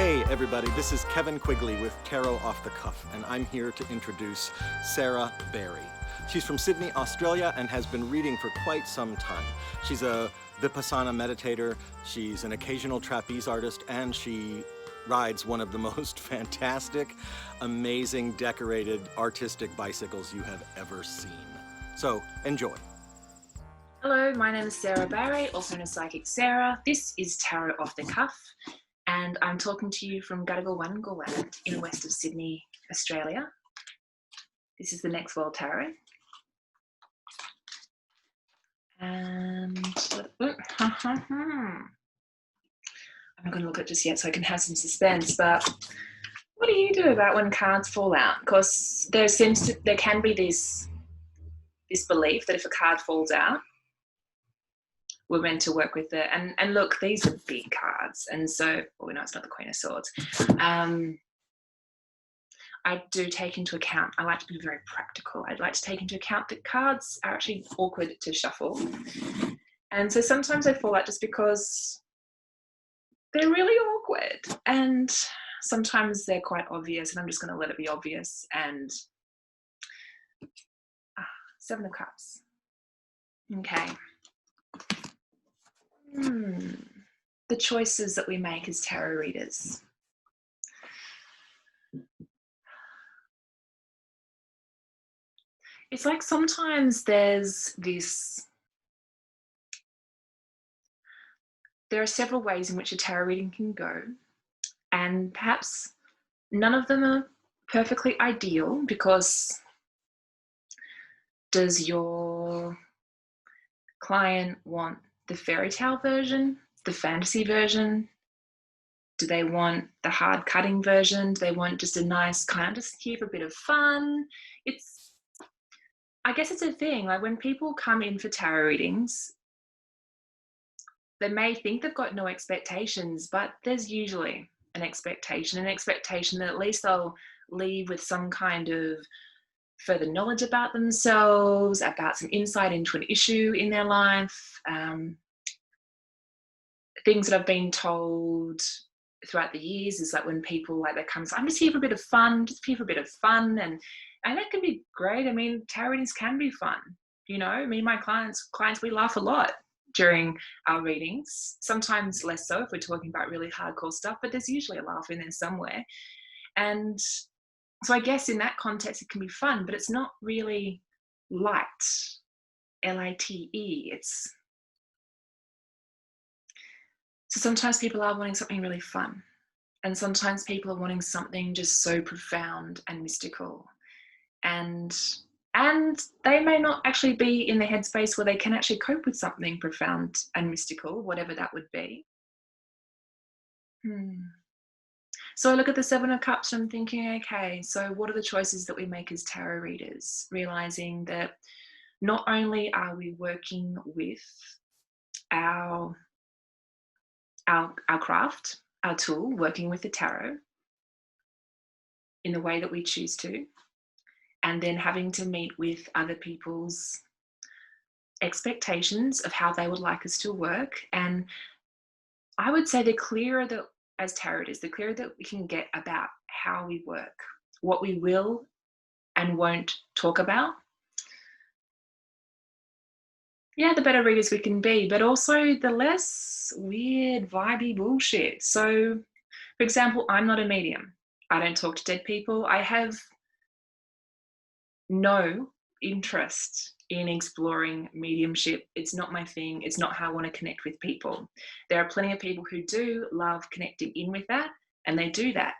Hey everybody, this is Kevin Quigley with Tarot Off the Cuff, and I'm here to introduce Sarah Berry. She's from Sydney, Australia, and has been reading for quite some time. She's a Vipassana meditator, she's an occasional trapeze artist, and she rides one of the most fantastic, amazing, decorated, artistic bicycles you have ever seen. So, enjoy. Hello, my name is Sarah Barry, also known as Psychic Sarah. This is Tarot Off the Cuff, and I'm talking to you from Gadigal land in the west of Sydney, Australia. This is the Next World Tarot. And I'm not going to look at it just yet so I can have some suspense, but what do you do about when cards fall out? Because there can be this belief that if a card falls out, we're meant to work with it. And look, these are big cards. And so, well, we know it's not the Queen of Swords. I do take into account, I like to be very practical. I'd like to take into account that cards are actually awkward to shuffle. And so sometimes they fall out just because they're really awkward. And sometimes they're quite obvious, and I'm just going to let it be obvious. And Seven of Cups. Okay. The choices that we make as tarot readers. It's like sometimes there are several ways in which a tarot reading can go, and perhaps none of them are perfectly ideal, because does your client want the fairy tale version, the fantasy version? Do they want the hard cutting version? Do they want just a nice kind of just here for a bit of fun? I guess it's a thing, like when people come in for tarot readings, they may think they've got no expectations, but there's usually an expectation that at least they'll leave with some kind of further knowledge about themselves, about some insight into an issue in their life, things that I've been told throughout the years is like when people they come, so I'm just here for a bit of fun, and that can be great. I mean, tarot readings can be fun. You know, I mean, my clients, we laugh a lot during our readings. Sometimes less so if we're talking about really hardcore stuff, but there's usually a laugh in there somewhere. And so I guess in that context, it can be fun, but it's not really light, L-I-T-E. So sometimes people are wanting something really fun, and sometimes people are wanting something just so profound and mystical, and they may not actually be in the headspace where they can actually cope with something profound and mystical, whatever that would be. So I look at the Seven of Cups and I'm thinking, okay, so what are the choices that we make as tarot readers? Realizing that not only are we working with our craft, our tool, working with the tarot in the way that we choose to, and then having to meet with other people's expectations of how they would like us to work. And I would say the clearer that, as tarot is, the clearer that we can get about how we work, what we will and won't talk about, the better readers we can be, but also the less weird, vibey bullshit. So, for example, I'm not a medium. I don't talk to dead people. I have no interest in exploring mediumship. It's not my thing. It's not how I want to connect with people. There are plenty of people who do love connecting in with that, and they do that.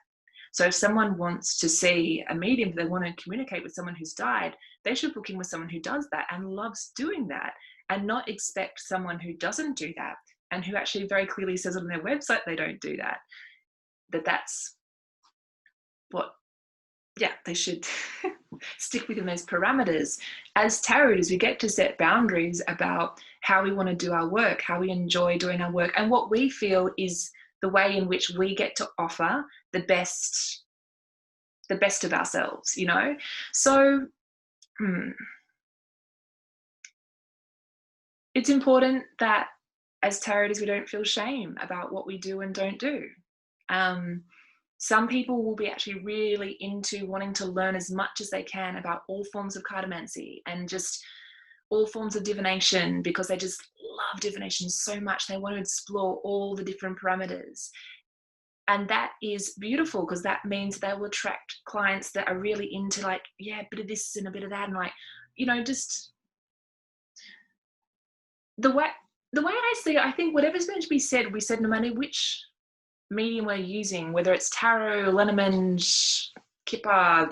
So if someone wants to see a medium, they want to communicate with someone who's died, they should book in with someone who does that and loves doing that, and not expect someone who doesn't do that and who actually very clearly says on their website they don't do that, that's what, they should stick within those parameters. As tarot readers, we get to set boundaries about how we want to do our work, how we enjoy doing our work, and what we feel is the way in which we get to offer the best of ourselves, you know? So it's important that as tarot readers, we don't feel shame about what we do and don't do. Some people will be actually really into wanting to learn as much as they can about all forms of cartomancy and just all forms of divination, because they just love divination so much. They want to explore all the different parameters. And that is beautiful, because that means they will attract clients that are really into, like, yeah, a bit of this and a bit of that. And like, just the way I see it, I think whatever's meant to be said will be said, no matter which medium we're using, whether it's tarot, Lenormand, Kipper,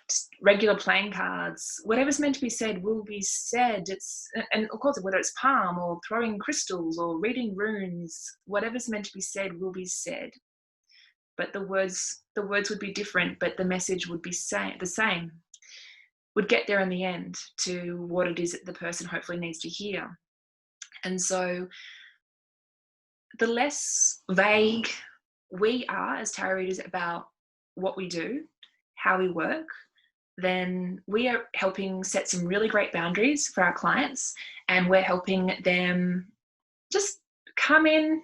just regular playing cards. Whatever's meant to be said will be said. And of course, whether it's palm or throwing crystals or reading runes, whatever's meant to be said will be said. But the words would be different, but the message would be the same. Would get there in the end to what it is that the person hopefully needs to hear. And so the less vague we are as tarot readers about what we do, how we work, then we are helping set some really great boundaries for our clients, and we're helping them just come in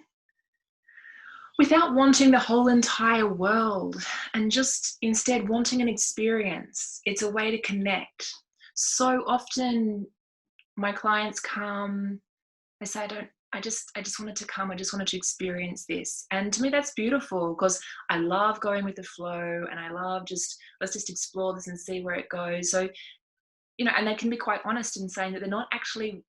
without wanting the whole entire world, and just instead wanting an experience. It's a way to connect. So often my clients come, they say, I just wanted to come, I just wanted to experience this. And to me, that's beautiful, because I love going with the flow, and I love let's just explore this and see where it goes. So, and they can be quite honest in saying that they're not actually,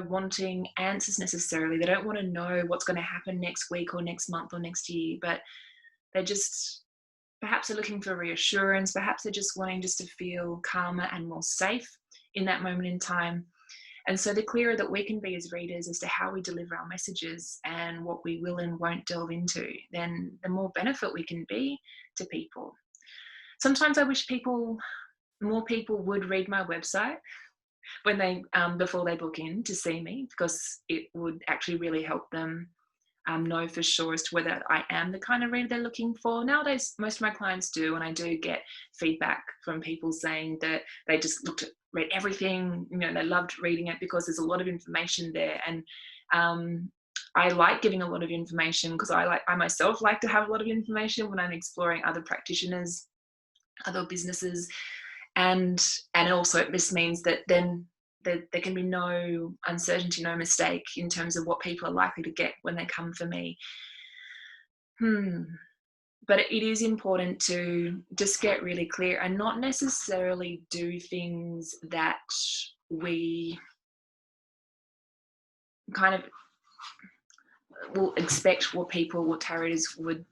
wanting answers necessarily. They don't want to know what's going to happen next week or next month or next year, but they're just, perhaps they're looking for reassurance. Perhaps they're just wanting just to feel calmer and more safe in that moment in time. And so the clearer that we can be as readers as to how we deliver our messages and what we will and won't delve into, then the more benefit we can be to people. Sometimes I wish more people would read my website when they before they book in to see me, because it would actually really help them know for sure as to whether I am the kind of reader they're looking for. Nowadays, most of my clients do, and I do get feedback from people saying that they just read everything, they loved reading it because there's a lot of information there. And I like giving a lot of information, because I myself like to have a lot of information when I'm exploring other practitioners, other businesses. And also this means that then there can be no uncertainty, no mistake in terms of what people are likely to get when they come for me. But it is important to just get really clear and not necessarily do things that we kind of will expect what tarot readers would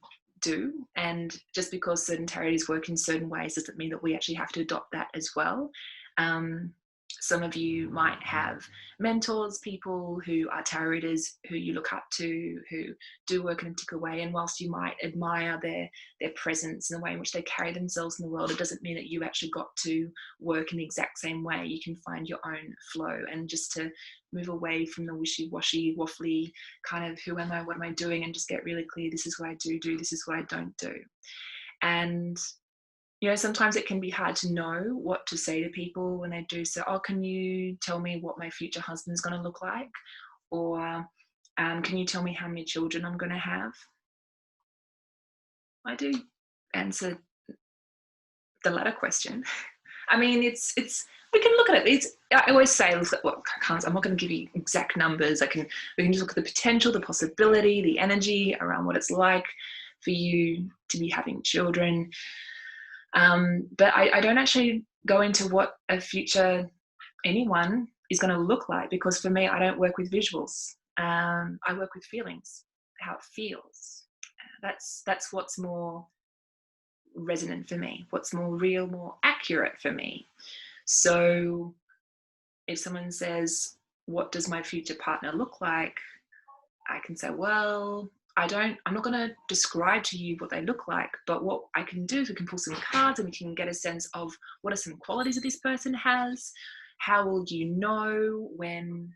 do. And just because certain tarot readers work in certain ways doesn't mean that we actually have to adopt that as well. Some of you might have mentors, people who are tarot readers who you look up to, who do work in a particular way. And whilst you might admire their presence and the way in which they carry themselves in the world, it doesn't mean that you actually got to work in the exact same way. You can find your own flow, and just to move away from the wishy-washy, waffly kind of who am I, what am I doing, and just get really clear, this is what I do, this is what I don't do. And sometimes it can be hard to know what to say to people when they do say, oh, can you tell me what my future husband's going to look like? Or can you tell me how many children I'm going to have? I do answer the latter question. I mean, it's we can look at it. I always say, I'm not going to give you exact numbers. We can just look at the potential, the possibility, the energy around what it's like for you to be having children. But I don't actually go into what a future anyone is going to look like, because for me, I don't work with visuals. I work with feelings, how it feels. That's what's more resonant for me, what's more real, more accurate for me. So if someone says, what does my future partner look like? I can say, well, I'm not going to describe to you what they look like, but what I can do is we can pull some cards and we can get a sense of what are some qualities that this person has. How will you know when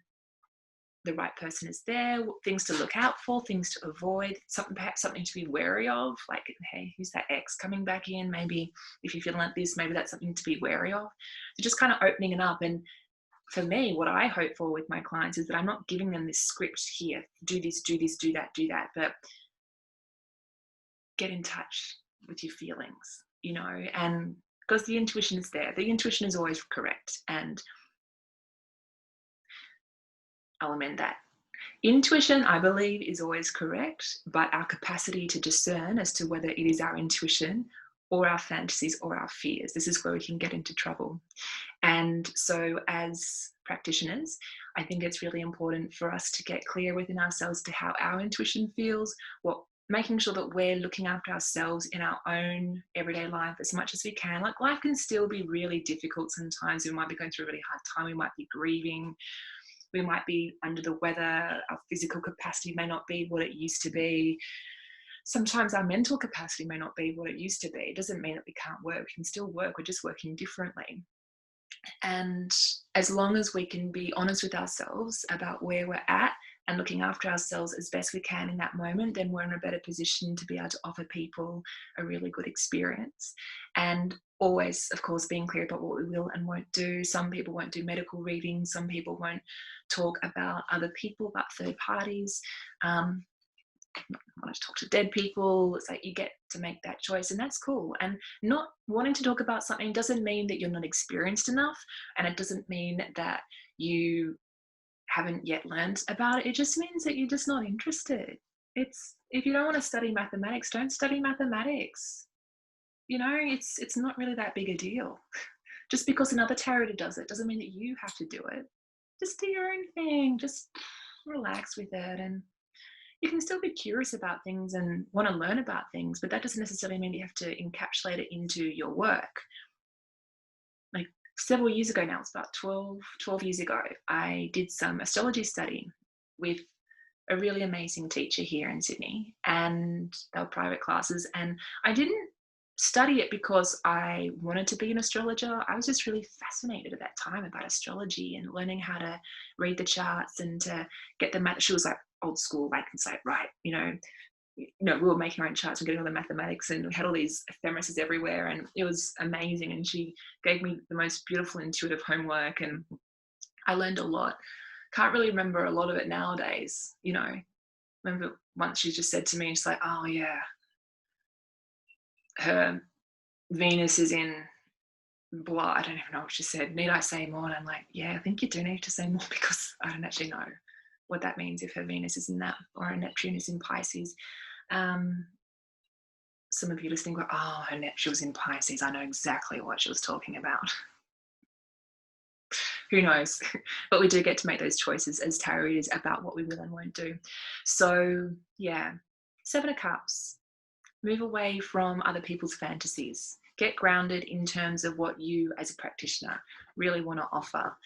the right person is there? What things to look out for, things to avoid, perhaps something to be wary of, like, hey, who's that ex coming back in? Maybe if you're feeling like this, maybe that's something to be wary of. So just kind of opening it up. And for me, what I hope for with my clients is that I'm not giving them this script here, do this, do that, but get in touch with your feelings, and because the intuition is there. The intuition is always correct. And I'll amend that. Intuition, I believe, is always correct, but our capacity to discern as to whether it is our intuition or our fantasies or our fears, this is where we can get into trouble. And so as practitioners, I think it's really important for us to get clear within ourselves to how our intuition feels, making sure that we're looking after ourselves in our own everyday life as much as we can. Like, life can still be really difficult sometimes. We might be going through a really hard time. We might be grieving. We might be under the weather. Our physical capacity may not be what it used to be. Sometimes our mental capacity may not be what it used to be. It doesn't mean that we can't work. We can still work. We're just working differently. And as long as we can be honest with ourselves about where we're at and looking after ourselves as best we can in that moment, then we're in a better position to be able to offer people a really good experience. And always, of course, being clear about what we will and won't do. Some people won't do medical readings. Some people won't talk about other people, about third parties. Want to talk to dead people. It's like you get to make that choice, and that's cool. And not wanting to talk about something doesn't mean that you're not experienced enough, and it doesn't mean that you haven't yet learned about it. It just means that you're just not interested. It's, if you don't want to study mathematics, don't study mathematics. It's not really that big a deal. Just because another tarot reader does it doesn't mean that you have to do it. Just do your own thing. Just relax with it, and you can still be curious about things and want to learn about things, but that doesn't necessarily mean you have to encapsulate it into your work. Like, several years ago now, it's about 12 years ago, I did some astrology study with a really amazing teacher here in Sydney, and they were private classes, and I didn't study it because I wanted to be an astrologer. I was just really fascinated at that time about astrology and learning how to read the charts and to get the math. She was like old school, like, it's like, right, we were making our own charts and getting all the mathematics, and we had all these ephemeris everywhere, and it was amazing. And she gave me the most beautiful intuitive homework, and I learned a lot. Can't really remember a lot of it nowadays. Remember once she just said to me, she's like, oh yeah, her Venus is in blah. I don't even know what she said. Need I say more? And I'm like, yeah, I think you do need to say more, because I don't actually know what that means if her Venus is in that, or her Neptune is in Pisces. Some of you listening go, oh, her Neptune was in Pisces. I know exactly what she was talking about. Who knows? But we do get to make those choices as tarot readers about what we will and won't do. So yeah, 7 of Cups. Move away from other people's fantasies. Get grounded in terms of what you as a practitioner really want to offer.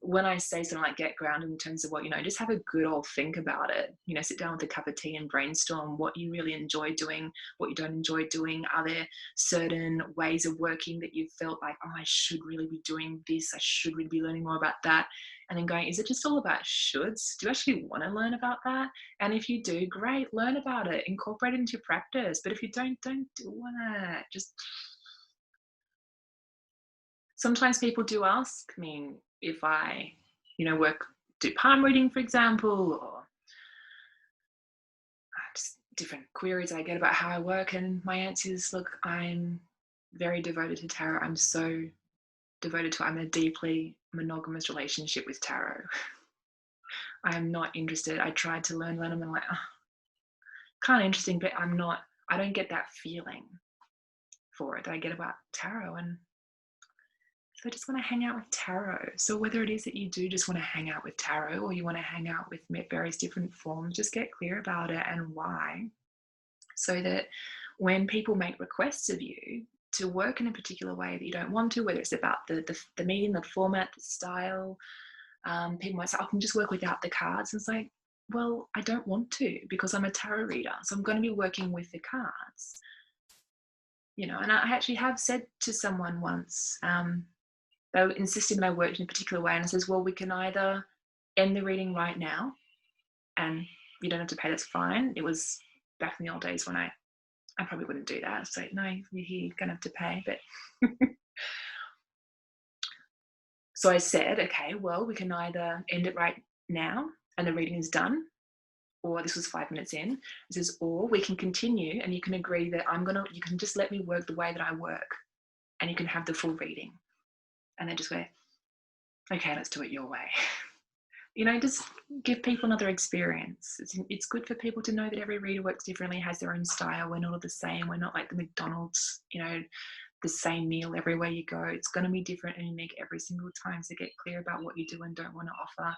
When I say something like get grounded in terms of what, just have a good old think about it. Sit down with a cup of tea and brainstorm what you really enjoy doing, what you don't enjoy doing. Are there certain ways of working that you felt like, oh, I should really be doing this, I should really be learning more about that? And then going, is it just all about shoulds? Do you actually want to learn about that? And if you do, great, learn about it, incorporate it into your practice. But if you don't do it. Just sometimes people do ask me if I, do palm reading, for example, or just different queries I get about how I work. And my answer is, look, I'm very devoted to tarot. I'm so devoted to it. I'm in a deeply monogamous relationship with tarot. I'm not interested. I tried to learn and I'm like, oh, kind of interesting, but I don't get that feeling for it that I get about tarot. And so I just want to hang out with tarot. So whether it is that you do just want to hang out with tarot, or you want to hang out with various different forms, just get clear about it and why, so that when people make requests of you to work in a particular way that you don't want to, whether it's about the medium, the format, the style, people might say, I can just work without the cards. And it's like, well, I don't want to, because I'm a tarot reader, so I'm going to be working with the cards. And I actually have said to someone once, they insisted I worked in a particular way, and I says, well, we can either end the reading right now and you don't have to pay, that's fine. It was back in the old days when I probably wouldn't do that. It's like, no, you're here, you're going to have to pay. But so I said, okay, well, we can either end it right now and the reading is done, or this was 5 minutes in. It says, or we can continue and you can agree that you can just let me work the way that I work and you can have the full reading. And then just go, okay, let's do it your way. Just give people another experience. It's good for people to know that every reader works differently, has their own style. We're not all the same. We're not like the McDonald's, the same meal everywhere you go. It's going to be different and unique every single time. So get clear about what you do and don't want to offer.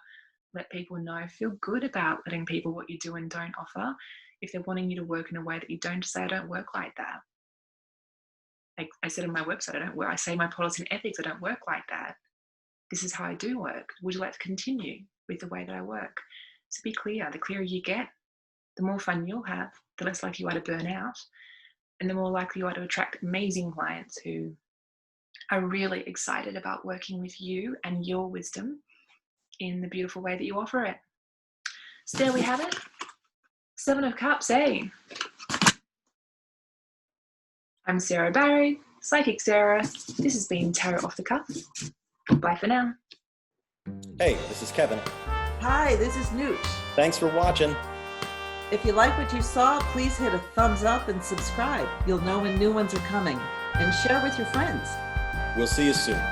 Let people know. Feel good about letting people what you do and don't offer. If they're wanting you to work in a way that you don't, just say, I don't work like that. Like I said on my website, I say my policy and ethics, I don't work like that. This is how I do work. Would you like to continue with the way that I work? So be clear. The clearer you get, the more fun you'll have, the less likely you are to burn out, and the more likely you are to attract amazing clients who are really excited about working with you and your wisdom in the beautiful way that you offer it. So there we have it. 7 of Cups, eh? I'm Sarah Barry, Psychic Sarah. This has been Tarot Off the Cuff. Bye for now. Hey, this is Kevin. Hi, this is Nooch. Thanks for watching. If you like what you saw, please hit a thumbs up and subscribe. You'll know when new ones are coming. And share with your friends. We'll see you soon.